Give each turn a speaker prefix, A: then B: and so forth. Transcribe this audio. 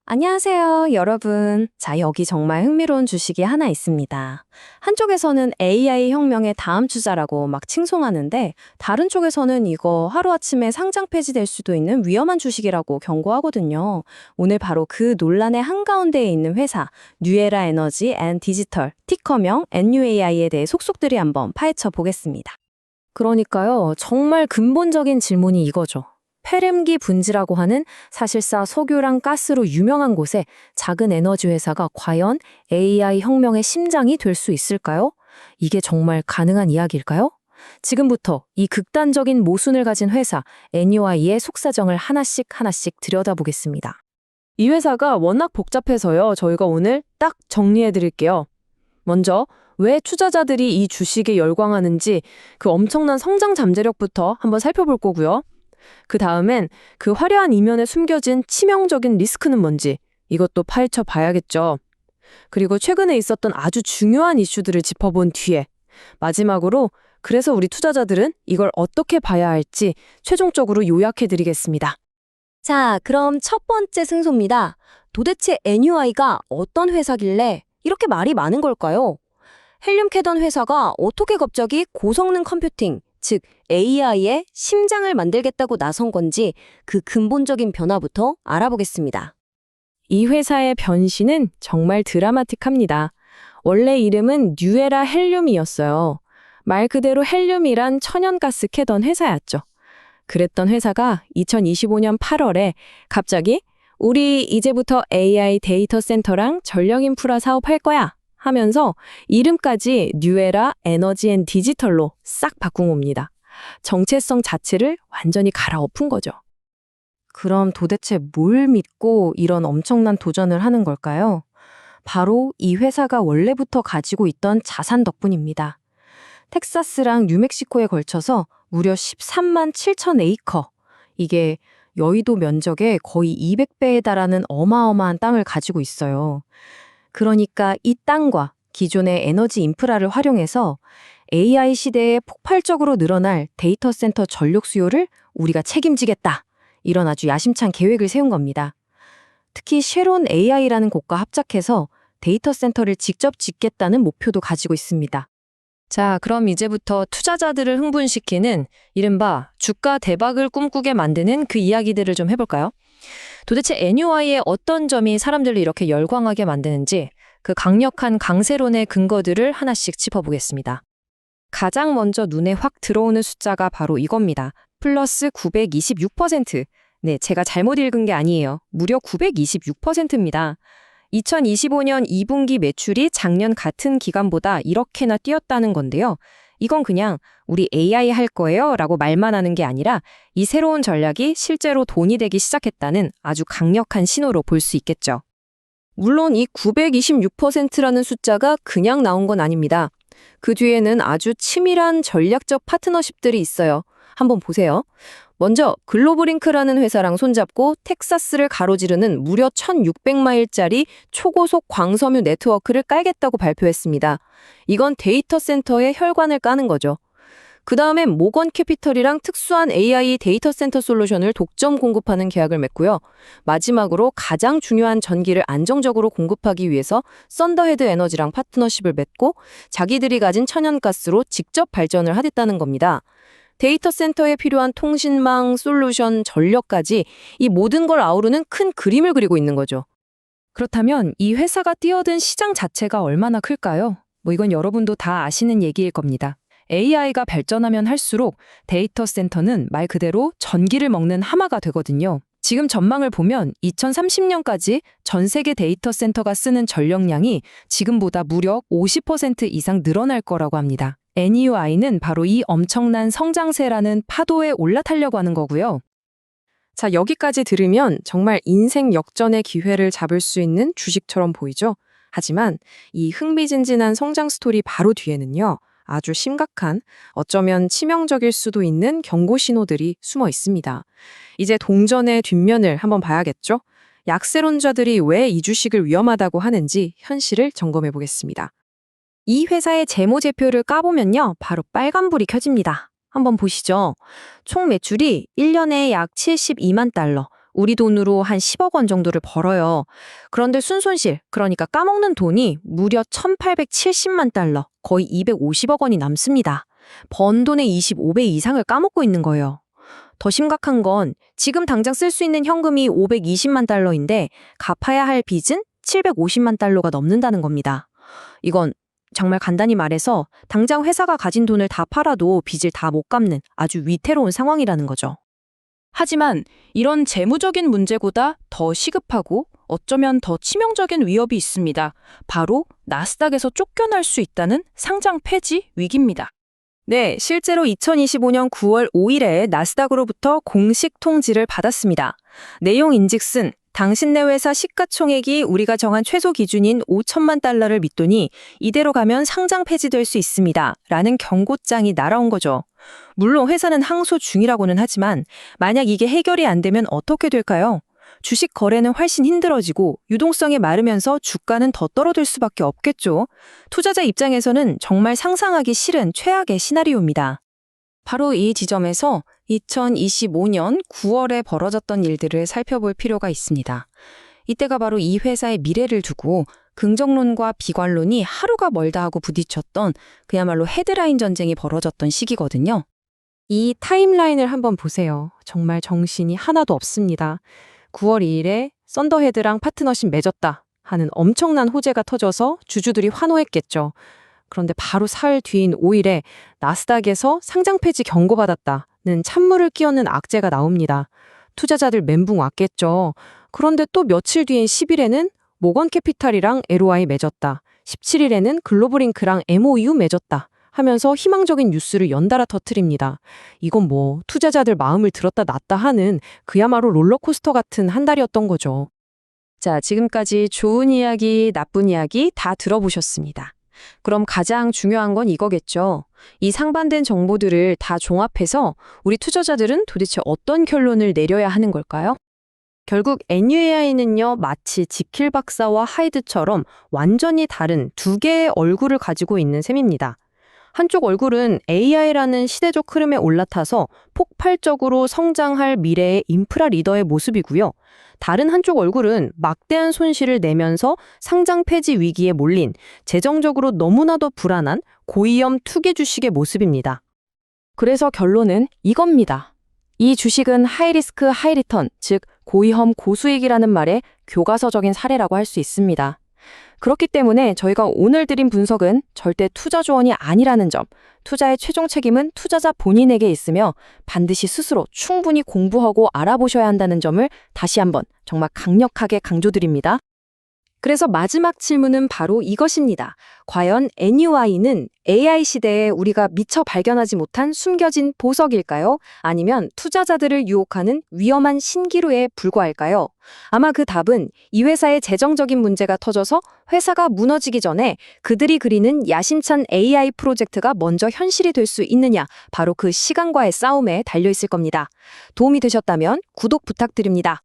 A: 안녕하세요, 여러분. 자, 여기 정말 흥미로운 주식이 하나 있습니다. 한쪽에서는 AI 혁명의 다음 주자라고 막 칭송하는데, 다른 쪽에서는 이거 하루아침에 상장 폐지될 수도 있는 위험한 주식이라고 경고하거든요. 오늘 바로 그 논란의 한가운데에 있는 회사, 뉴에라 에너지 앤 디지털, 티커명 NUAI에 대해 속속들이 한번 파헤쳐 보겠습니다. 그러니까요, 정말 근본적인 질문이 이거죠. 페렘기 분지라고 하는 사실상 석유랑 가스로 유명한 곳에 작은 에너지 회사가 과연 AI 혁명의 심장이 될 수 있을까요? 이게 정말 가능한 이야기일까요? 지금부터 이 극단적인 모순을 가진 회사 NUI의 속사정을 하나씩 들여다보겠습니다. 이 회사가 워낙 복잡해서요. 저희가 오늘 딱 정리해 드릴게요. 먼저 왜 투자자들이 이 주식에 열광하는지 그 엄청난 성장 잠재력부터 한번 살펴볼 거고요. 그 다음엔 그 화려한 이면에 숨겨진 치명적인 리스크는 뭔지 이것도 파헤쳐 봐야겠죠. 그리고 최근에 있었던 아주 중요한 이슈들을 짚어본 뒤에 마지막으로 그래서 우리 투자자들은 이걸 어떻게 봐야 할지 최종적으로 요약해 드리겠습니다. 자, 그럼 첫 번째 승소입니다. 도대체 NUI가 어떤 회사길래 이렇게 말이 많은 걸까요? 헬륨 캐던 회사가 어떻게 갑자기 고성능 컴퓨팅, 즉 AI의 심장을 만들겠다고 나선 건지 그 근본적인 변화부터 알아보겠습니다. 이 회사의 변신은 정말 드라마틱합니다. 원래 이름은 뉴에라 헬륨이었어요. 말 그대로 헬륨이란 천연가스 캐던 회사였죠. 그랬던 회사가 2025년 8월에 갑자기 우리 이제부터 AI 데이터 센터랑 전력 인프라 사업할 거야 하면서 이름까지 뉴에라 에너지 앤 디지털로 싹 바꾼 겁니다. 정체성 자체를 완전히 갈아엎은 거죠. 그럼 도대체 뭘 믿고 이런 엄청난 도전을 하는 걸까요? 바로 이 회사가 원래부터 가지고 있던 자산 덕분입니다. 텍사스랑 뉴멕시코에 걸쳐서 무려 13만 7천 에이커. 이게 여의도 면적의 거의 200배에 달하는 어마어마한 땅을 가지고 있어요. 그러니까 이 땅과 기존의 에너지 인프라를 활용해서 AI 시대에 폭발적으로 늘어날 데이터 센터 전력 수요를 우리가 책임지겠다. 이런 아주 야심찬 계획을 세운 겁니다. 특히 쉐론 AI라는 곳과 합작해서 데이터 센터를 직접 짓겠다는 목표도 가지고 있습니다. 자, 그럼 이제부터 투자자들을 흥분시키는 이른바 주가 대박을 꿈꾸게 만드는 그 이야기들을 좀 해볼까요? 도대체 NUI의 어떤 점이 사람들을 이렇게 열광하게 만드는지 그 강력한 강세론의 근거들을 하나씩 짚어보겠습니다. 가장 먼저 눈에 확 들어오는 숫자가 바로 이겁니다. 플러스 926%. 네, 제가 잘못 읽은 게 아니에요. 무려 926%입니다. 2025년 2분기 매출이 작년 같은 기간보다 이렇게나 뛰었다는 건데요. 이건 그냥 우리 AI 할 거예요 라고 말만 하는 게 아니라 이 새로운 전략이 실제로 돈이 되기 시작했다는 아주 강력한 신호로 볼 수 있겠죠. 물론 이 926%라는 숫자가 그냥 나온 건 아닙니다. 그 뒤에는 아주 치밀한 전략적 파트너십들이 있어요. 한번 보세요. 먼저 글로브링크라는 회사랑 손잡고 텍사스를 가로지르는 무려 1600마일짜리 초고속 광섬유 네트워크를 깔겠다고 발표했습니다. 이건 데이터 센터에 혈관을 까는 거죠. 그 다음에 모건 캐피털이랑 특수한 AI 데이터 센터 솔루션을 독점 공급하는 계약을 맺고요. 마지막으로 가장 중요한 전기를 안정적으로 공급하기 위해서 썬더헤드 에너지랑 파트너십을 맺고 자기들이 가진 천연가스로 직접 발전을 하겠다는 겁니다. 데이터 센터에 필요한 통신망, 솔루션, 전력까지 이 모든 걸 아우르는 큰 그림을 그리고 있는 거죠. 그렇다면 이 회사가 뛰어든 시장 자체가 얼마나 클까요? 이건 여러분도 다 아시는 얘기일 겁니다. AI가 발전하면 할수록 데이터 센터는 말 그대로 전기를 먹는 하마가 되거든요. 지금 전망을 보면 2030년까지 전 세계 데이터 센터가 쓰는 전력량이 지금보다 무려 50% 이상 늘어날 거라고 합니다. NUI는 바로 이 엄청난 성장세라는 파도에 올라타려고 하는 거고요. 자, 여기까지 들으면 정말 인생 역전의 기회를 잡을 수 있는 주식처럼 보이죠? 하지만 이 흥미진진한 성장 스토리 바로 뒤에는요. 아주 심각한, 어쩌면 치명적일 수도 있는 경고 신호들이 숨어 있습니다. 이제 동전의 뒷면을 한번 봐야겠죠? 약세론자들이 왜 이 주식을 위험하다고 하는지 현실을 점검해 보겠습니다. 이 회사의 재무제표를 까보면요. 바로 빨간불이 켜집니다. 한번 보시죠. 총 매출이 1년에 약 72만 달러, 우리 돈으로 한 10억 원 정도를 벌어요. 그런데 순손실, 그러니까 까먹는 돈이 무려 1,870만 달러, 거의 250억 원이 남습니다. 번 돈의 25배 이상을 까먹고 있는 거예요. 더 심각한 건 지금 당장 쓸 수 있는 현금이 520만 달러인데 갚아야 할 빚은 750만 달러가 넘는다는 겁니다. 이건 정말 간단히 말해서 당장 회사가 가진 돈을 다 팔아도 빚을 다 못 갚는 아주 위태로운 상황이라는 거죠.
B: 하지만 이런 재무적인 문제보다 더 시급하고 어쩌면 더 치명적인 위협이 있습니다. 바로 나스닥에서 쫓겨날 수 있다는 상장 폐지 위기입니다.
A: 네, 실제로 2025년 9월 5일에 나스닥으로부터 공식 통지를 받았습니다. 내용인즉슨 당신네 회사 시가총액이 우리가 정한 최소 기준인 5천만 달러를 밑돈이 이대로 가면 상장 폐지될 수 있습니다. 라는 경고장이 날아온 거죠. 물론 회사는 항소 중이라고는 하지만 만약 이게 해결이 안 되면 어떻게 될까요? 주식 거래는 훨씬 힘들어지고 유동성이 마르면서 주가는 더 떨어질 수밖에 없겠죠. 투자자 입장에서는 정말 상상하기 싫은 최악의 시나리오입니다. 바로 이 지점에서 2025년 9월에 벌어졌던 일들을 살펴볼 필요가 있습니다. 이때가 바로 이 회사의 미래를 두고 긍정론과 비관론이 하루가 멀다 하고 부딪혔던 그야말로 헤드라인 전쟁이 벌어졌던 시기거든요. 이 타임라인을 한번 보세요. 정말 정신이 하나도 없습니다. 9월 2일에 썬더헤드랑 파트너십 맺었다 하는 엄청난 호재가 터져서 주주들이 환호했겠죠. 그런데 바로 사흘 뒤인 5일에 나스닥에서 상장 폐지 경고받았다는 찬물을 끼얹는 악재가 나옵니다. 투자자들 멘붕 왔겠죠. 그런데 또 며칠 뒤인 10일에는 모건캐피탈이랑 LOI 맺었다. 17일에는 글로벌잉크랑 MOU 맺었다. 하면서 희망적인 뉴스를 연달아 터뜨립니다. 이건 뭐 투자자들 마음을 들었다 놨다 하는 그야말로 롤러코스터 같은 한 달이었던 거죠. 자, 지금까지 좋은 이야기, 나쁜 이야기 다 들어보셨습니다. 그럼 가장 중요한 건 이거겠죠. 이 상반된 정보들을 다 종합해서 우리 투자자들은 도대체 어떤 결론을 내려야 하는 걸까요? 결국 NUAI는요, 마치 지킬 박사와 하이드처럼 완전히 다른 두 개의 얼굴을 가지고 있는 셈입니다. 한쪽 얼굴은 AI라는 시대적 흐름에 올라타서 폭발적으로 성장할 미래의 인프라 리더의 모습이고요. 다른 한쪽 얼굴은 막대한 손실을 내면서 상장 폐지 위기에 몰린 재정적으로 너무나도 불안한 고위험 투기 주식의 모습입니다. 그래서 결론은 이겁니다. 이 주식은 하이리스크 하이리턴, 즉 고위험 고수익이라는 말의 교과서적인 사례라고 할 수 있습니다. 그렇기 때문에 저희가 오늘 드린 분석은 절대 투자 조언이 아니라는 점, 투자의 최종 책임은 투자자 본인에게 있으며 반드시 스스로 충분히 공부하고 알아보셔야 한다는 점을 다시 한번 정말 강력하게 강조드립니다. 그래서 마지막 질문은 바로 이것입니다. 과연 NUI는 AI 시대에 우리가 미처 발견하지 못한 숨겨진 보석일까요? 아니면 투자자들을 유혹하는 위험한 신기루에 불과할까요? 아마 그 답은 이 회사의 재정적인 문제가 터져서 회사가 무너지기 전에 그들이 그리는 야심찬 AI 프로젝트가 먼저 현실이 될 수 있느냐, 바로 그 시간과의 싸움에 달려 있을 겁니다. 도움이 되셨다면 구독 부탁드립니다.